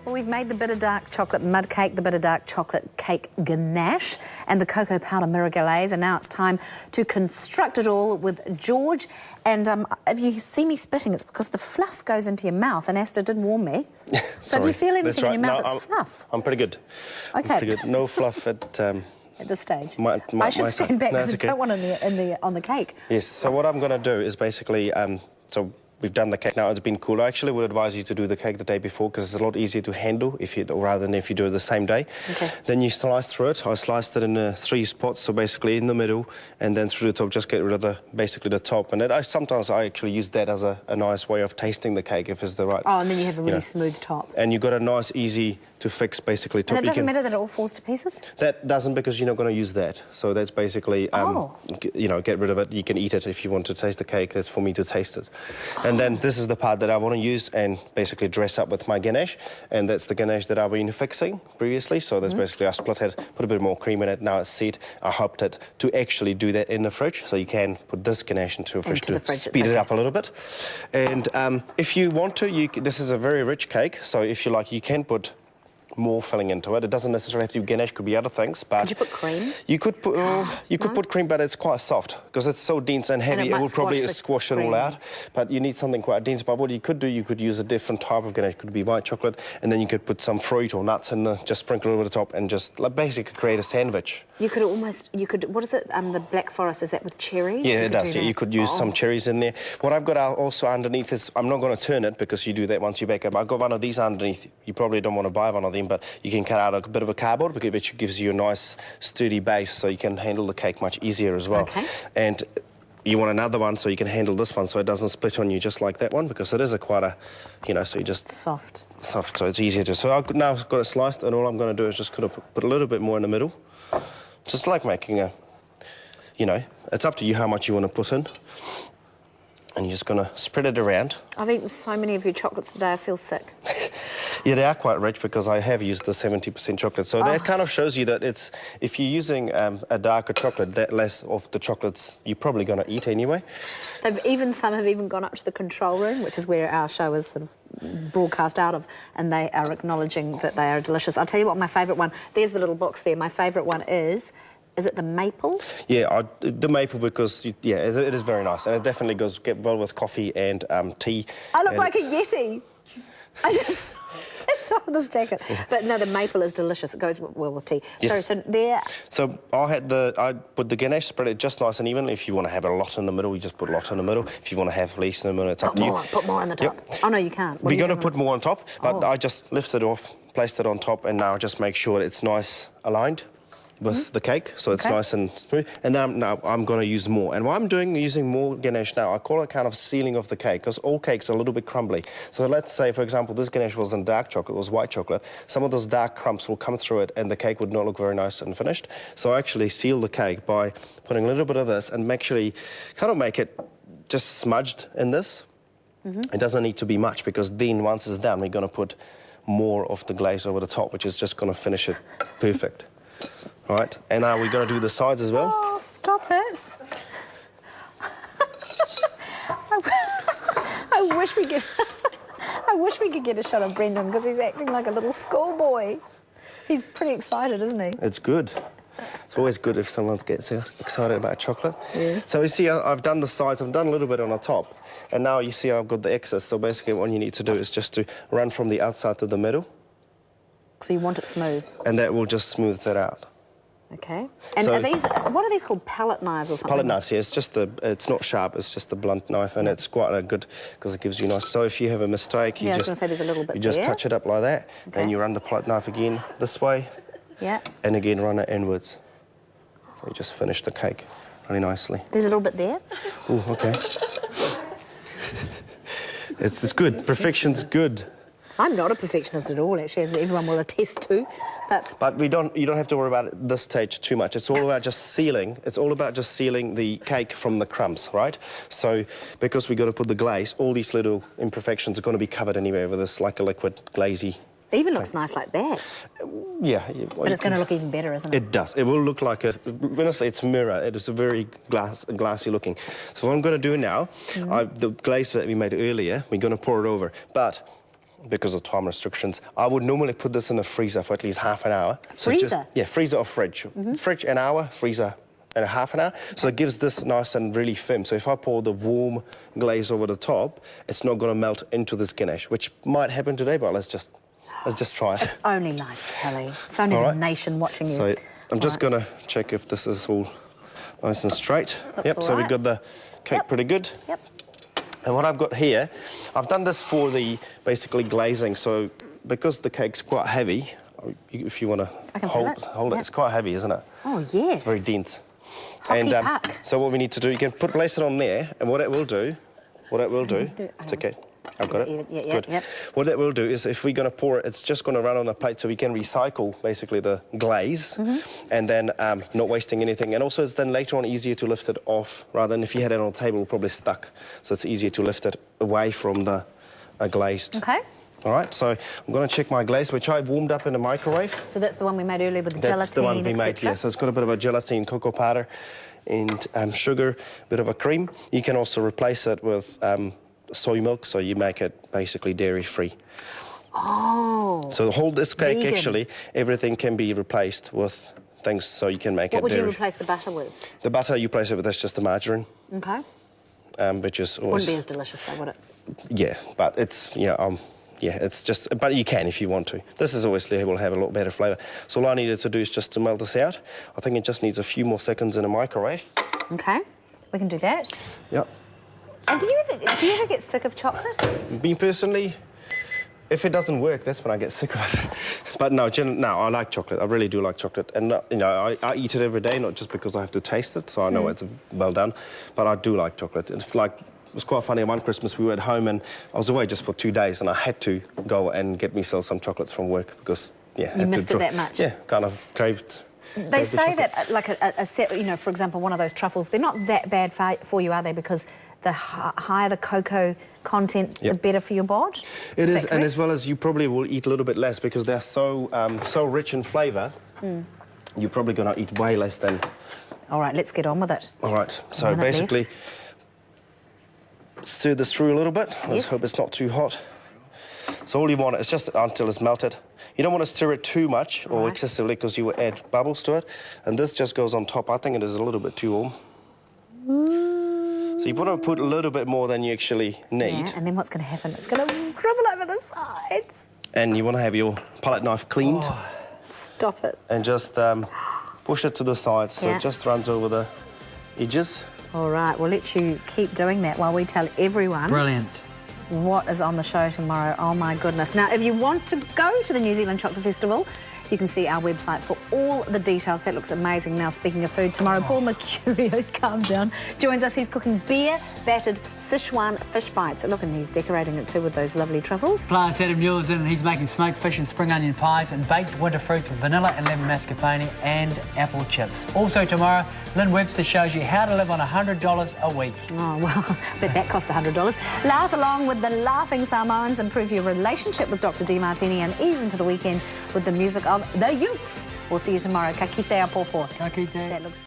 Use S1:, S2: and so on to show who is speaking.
S1: Well, we've made the bitter dark chocolate mud cake, the bitter dark chocolate cake ganache, and the cocoa powder mirror glaze, and now it's time to construct it all with George. And if you see me spitting, it's because the fluff goes into your mouth, and Asta did warn me. So if you feel anything in your mouth, it's fluff.
S2: I'm pretty good.
S1: Okay.
S2: Pretty good. No fluff at
S1: this stage.
S2: I
S1: should stand back because I
S2: okay.
S1: don't want on the cake.
S2: Yes. So what I'm going to do is basically so we've done the cake now. It's been cool. I actually would advise you to do the cake the day before because it's a lot easier to handle rather than if you do it the same day. Okay. Then you slice through it. I sliced it in 3 spots, so basically in the middle and then through the top. Just get rid of basically the top. And sometimes I actually use that as a nice way of tasting the cake if it's the right.
S1: Oh, and then you have a really smooth top.
S2: And you've got a nice, easy to fix basically top.
S1: And it doesn't matter that it all falls to pieces?
S2: That doesn't, because you're not going to use that. So that's basically, you know, get rid of it. You can eat it if you want to taste the cake. That's for me to taste it. And then this is the part that I want to use and basically dress up with my ganache. And that's the ganache that I've been fixing previously. So that's basically, I split it, put a bit more cream in it. Now it's set. I hopped it to actually do that in the fridge. So you can put this ganache into a fridge to speed it up a little bit. And if you want to, this is a very rich cake. So if you like, you can put more filling into it. It doesn't necessarily have to be ganache, could be other things. But
S1: could you put cream?
S2: You could put put cream, but it's quite soft because it's so dense and heavy. It would probably squash it all out. But you need something quite dense. But what you could do, you could use a different type of ganache. It could be white chocolate, and then you could put some fruit or nuts in there, just sprinkle it over the top, and just basically create a sandwich.
S1: You could what is it? The Black Forest, is that with cherries?
S2: Yeah, it does. Yeah, you could use some cherries in there. What I've got also underneath is, I'm not going to turn it because you do that once you bake it. But I've got one of these underneath. You probably don't want to buy one of them, but you can cut out a bit of a cardboard because it gives you a nice sturdy base so you can handle the cake much easier as well. Okay. And you want another one so you can handle this one so it doesn't split on you just like that one, because it is quite a, you know, so you just... Soft, so it's easier to... So I've now got it sliced, and all I'm going to do is just put a little bit more in the middle. Just like making a, you know, it's up to you how much you want to put in. And you're just going to spread it around. I've eaten so many of your chocolates today, I feel sick. Yeah, they are quite rich because I have used the 70% chocolate. So that kind of shows you that it's, if you're using a darker chocolate, that less of the chocolates you're probably going to eat anyway. Some have even gone up to the control room, which is where our show is sort of broadcast out of, and they are acknowledging that they are delicious. I'll tell you what my favourite one, there's the little box there, my favourite one is it the maple? Yeah, the maple, because, yeah, it is very nice. And it definitely goes well with coffee and tea. I look like a Yeti. I just saw this jacket. But no, the maple is delicious. It goes well with tea. Yes. So there... So I put the ganache, spread it just nice and even. If you want to have a lot in the middle, you just put a lot in the middle. If you want to have less in the middle, it's up to you. Put more on the top. Yep. Oh, no, you can't. We're going to put more on top, but I just lifted it off, placed it on top, and now just make sure it's nice aligned with the cake, so it's nice and smooth. And then now I'm going to use more. And what I'm doing, using more ganache now, I call it kind of sealing of the cake, because all cakes are a little bit crumbly. So let's say, for example, this ganache was in dark chocolate, it was white chocolate. Some of those dark crumbs will come through it, and the cake would not look very nice and finished. So I actually seal the cake by putting a little bit of this and actually kind of make it just smudged in this. It doesn't need to be much, because then once it's done, we're going to put more of the glaze over the top, which is just going to finish it perfect. All right, and now we're going to do the sides as well. Oh, stop it. I wish we could get a shot of Brendan, because he's acting like a little schoolboy. He's pretty excited, isn't he? It's good. It's always good if someone gets excited about chocolate. Yeah. So you see, I've done the sides, I've done a little bit on the top, and now you see I've got the excess. So basically what you need to do is just to run from the outside to the middle. So you want it smooth? And that will just smooth it out. Okay. And what are these called, palette knives or something? Palette knives, yeah. It's not sharp, it's just a blunt knife, and it's quite good because it gives you nice... So if you have a mistake, you just touch it up like that, and you run the palette knife again this way, and again run it inwards. So you just finish the cake really nicely. There's a little bit there. Oh, okay. It's good. Perfection's good. I'm not a perfectionist at all, actually, as everyone will attest to. But you don't have to worry about it this stage too much. It's all about just sealing. It's all about just sealing the cake from the crumbs, right? So because we've got to put the glaze, all these little imperfections are going to be covered anyway with this, like a liquid glazy. It even looks nice like that. Yeah. But it's going to look even better, isn't it? It does. It will look like honestly, it's mirror. It is a very glassy looking. So what I'm going to do now, the glaze that we made earlier, we're going to pour it over. But because of time restrictions. I would normally put this in the freezer for at least half an hour.
S1: Freezer?
S2: Yeah, freezer or fridge. Fridge an hour, freezer and a half an hour. So it gives this nice and really firm. So if I pour the warm glaze over the top, it's not going to melt into this ganache, which might happen today, but let's just try it.
S1: It's only live telly. It's only the nation watching you.
S2: So I'm just going to check if this is all nice and straight. Yep, so we've got the cake pretty good.
S1: Yep.
S2: And what I've got here, I've done this for the basically glazing. So because the cake's quite heavy, if you want to hold it, it's quite heavy, isn't it?
S1: Oh, yes.
S2: It's very dense.
S1: Hockey puck.
S2: So what we need to do, you can place it on there, and what it will do, it's okay. I've got it. Good.
S1: Yep.
S2: What it will do is, if we're going to pour it, it's just going to run on a plate, so we can recycle basically the glaze, and then not wasting anything. And also, it's then later on easier to lift it off, rather than if you had it on a table, probably stuck. So it's easier to lift it away from the glazed.
S1: Okay.
S2: All right. So I'm going to check my glaze, which I've warmed up in the microwave.
S1: So that's the one we made earlier with the gelatine,
S2: That's the one we made, yeah. So it's got a bit of a gelatine, cocoa powder, and sugar, a bit of a cream. You can also replace it with soy milk, so you make it basically dairy-free.
S1: Oh.
S2: So this cake,
S1: vegan.
S2: actually, everything can be replaced with things, so you can make it dairy.
S1: What would you replace the butter with?
S2: The butter, you place it with, that's just the margarine.
S1: Okay.
S2: Which is always...
S1: Wouldn't be as delicious, though, would it?
S2: Yeah, but it's, you know, yeah, it's just... But you can if you want to. This is obviously will have a lot better flavour. So all I needed to do is just to melt this out. I think it just needs a few more seconds in a microwave.
S1: Okay, we can do that.
S2: Yep.
S1: And do you ever get sick of chocolate?
S2: Me personally, if it doesn't work, that's when I get sick of it. But no, I like chocolate. I really do like chocolate. And, you know, I eat it every day, not just because I have to taste it, so I know it's well done, but I do like chocolate. It's like, it was quite funny, one Christmas we were at home and I was away just for 2 days and I had to go and get myself some chocolates from work because, yeah...
S1: You missed it that much?
S2: Yeah, kind of craved...
S1: They say that, like a set, you know, for example, one of those truffles, they're not that bad for you, are they? Because the higher the cocoa content, the better for your bod?
S2: It is, and as well as you probably will eat a little bit less because they're so rich in flavour, you're probably going to eat way less than...
S1: All right, let's get on with it.
S2: All right, so basically, stir this through a little bit. Let's hope it's not too hot. So all you want is just until it's melted. You don't want to stir it too much or excessively because you will add bubbles to it. And this just goes on top. I think it is a little bit too warm. So you want to put a little bit more than you actually need.
S1: Yeah, and then what's going to happen? It's going to dribble over the sides.
S2: And you want to have your palette knife cleaned.
S1: Oh, stop it.
S2: And just push it to the sides so it just runs over the edges.
S1: All right, we'll let you keep doing that while we tell everyone...
S3: Brilliant.
S1: ...what is on the show tomorrow. Oh, my goodness. Now, if you want to go to the New Zealand Chocolate Festival, you can see our website for all the details. That looks amazing. Now, speaking of food, tomorrow, Paul Mercurio, calm down, joins us. He's cooking beer-battered Sichuan fish bites. Look, and he's decorating it too with those lovely truffles.
S3: Plus, Adam Newell's in and he's making smoked fish and spring onion pies and baked winter fruits with vanilla and lemon mascarpone and apple chips. Also tomorrow, Lynn Webster shows you how to live on $100 a week.
S1: Oh, well, bet that cost $100. Laugh along with the Laughing Samoans, improve your relationship with Dr. Demartini and ease into the weekend with the music of The Utes. We'll see you tomorrow. Ka kite a popo.
S3: Ka kite.
S1: That looks